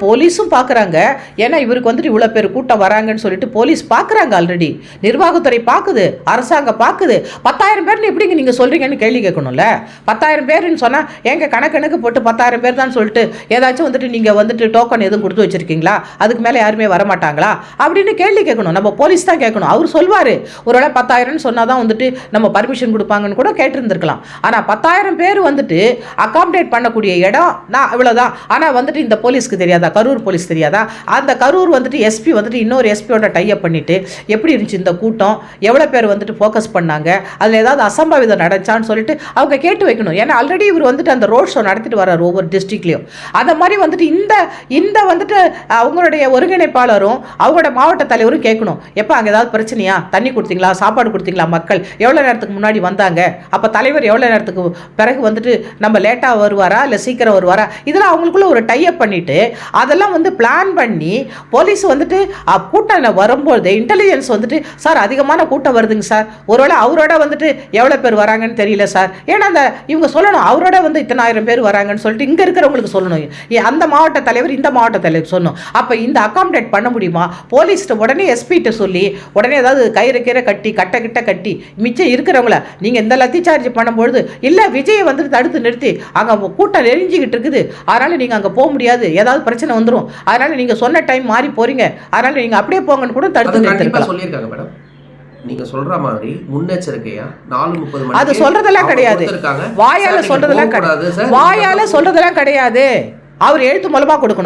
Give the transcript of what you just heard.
போலீஸும் பார்க்குறாங்க. ஏன்னா இவருக்கு வந்துட்டு இவ்வளோ பேர் கூட்டம் வராங்கன்னு சொல்லிட்டு போலீஸ் பார்க்குறாங்க. ஆல்ரெடி நிர்வாகத்துறை பார்க்குது, அரசாங்கம் பார்க்குது. 10,000 பேர்னு எப்படிங்க நீங்கள் சொல்கிறீங்கன்னு கேள்வி கேட்கணும்ல. 10,000 பேருன்னு சொன்னால் எங்கள் கணக்கு போட்டு 10,000 பேர் தான் சொல்லிட்டு ஏதாச்சும் வந்துட்டு நீங்கள் வந்துட்டு டோக்கன் எதுவும் கொடுத்து வச்சுருக்கீங்களா, அதுக்கு மேலே யாருமே வரமாட்டாங்களா அப்படின்னு கேள்வி கேட்கணும். நம்ம போலீஸ் தான் கேட்கணும். அவர் சொல்வார், ஒருவேளை 10,000ன்னு சொன்னால் தான் வந்துட்டு நம்ம பர்மிஷன் கொடுப்பாங்கன்னு கூட கேட்டிருந்துருக்கலாம். ஆனால் 10,000 பேர் வந்துட்டு அகாமடேட் பண்ணக்கூடிய இடம் நான் இவ்வளோதான். ஆனால் வந்துட்டு இந்த போலீஸ்க்கு தெரியாதா, கரூர் போலீஸ் தெரியாதா? அந்த கரூர் வந்துட்டு எஸ்பி வந்துட்டு இன்னொரு எஸ்பியோட டைப் பண்ணிட்டு எப்படி இருந்துச்சு இந்த கூட்டம், எவ்வளோ பேர் வந்துட்டு ஃபோக்கஸ் பண்ணாங்க, அதில் ஏதாவது அசம்பாவிதம் நடந்துச்சான்னு சொல்லிட்டு அவங்க கேட்டு வைக்கணும். ஏன்னா ஆல்ரெடி இவர் வந்துட்டு அந்த ரோட் ஷோ நடத்திட்டு வர்றார் ஒவ்வொரு டிஸ்ட்ரிக்ட்லையும். அந்த மாதிரி வந்துட்டு இந்த வந்துட்டு அவங்களுடைய ஒருங்கிணைப்பாளரும் அவங்களோட மாவட்ட தலைவரும் கேட்கணும், எப்போ அங்கே ஏதாவது பிரச்சனையா, தண்ணி கொடுத்தீங்களா, சாப்பாடு கொடுத்தீங்களா, மக்கள் எவ்வளோ நேரத்துக்கு முன்னாடி வந்தாங்க, அப்போ தலைவர் எவ்வளோ நேரத்துக்கு பிறகு வந்துட்டு நம்ம லேட்டாக வருவாரா இல்லை சீக்கிரம் வருவாரா, இதெல்லாம் அவங்களுக்குள்ள ஒரு டைப் பண்ணிட்டு அதெல்லாம் வந்து பிளான் பண்ணி போலீஸ் வந்துட்டு கூட்டம் வரும்போது இன்டெலிஜென்ஸ் வந்துட்டு சார் அதிகமான கூட்டம் வருதுங்க சார், ஒருவேளை அவரோட வந்துட்டு எவ்வளோ பேர் வராங்கன்னு தெரியல சார், ஏன்னா அந்த இவங்க சொல்லணும் அவரோட வந்து இத்தனை ஆயிரம் பேர் வராங்கன்னு சொல்லிட்டு இங்கே இருக்கிறவங்களுக்கு சொல்லணும், அந்த மாவட்ட தலைவர் இந்த மாவட்ட தலைவர் சொல்லணும். அப்போ இந்த அகாமடேட் பண்ண முடியுமா? போலீஸ்ட்டு உடனே எஸ்பிகிட்ட சொல்லி உடனே ஏதாவது கயிறு கட்டி கட்டி மிச்சம் இருக்கிறவங்கள நீங்கள் இந்த லத்தி சார்ஜ் பண்ணும்பொழுது இல்லை விஜயை வந்துட்டு தடுத்து நிறுத்தி அங்கே கூட்டம் நெறிஞ்சிக்கிட்டு இருக்குது, அதனால் நீங்கள் அங்கே போக முடியாது, ஏதாவது பிரச்சனை வந்துரும், அதனால நீங்க சொன்ன டைம் மாறி போறீங்க, அதனால நீங்க அப்படியே போங்கன்னு கூட தடுத்து நிறுத்திருக்கலாம். சொல்லியிருக்காங்க மேடம். நீங்க சொல்ற மாதிரி முன்னெச்சரிக்கையா 4:30 மணி அது சொல்றதெல்லாம் கிடையாது, வாயால சொல்றதெல்லாம் கிடையாது, வாயால சொல்றதெல்லாம் கிடையாது, அவர் எழுத்து மூலமா கொடுக்கணும்.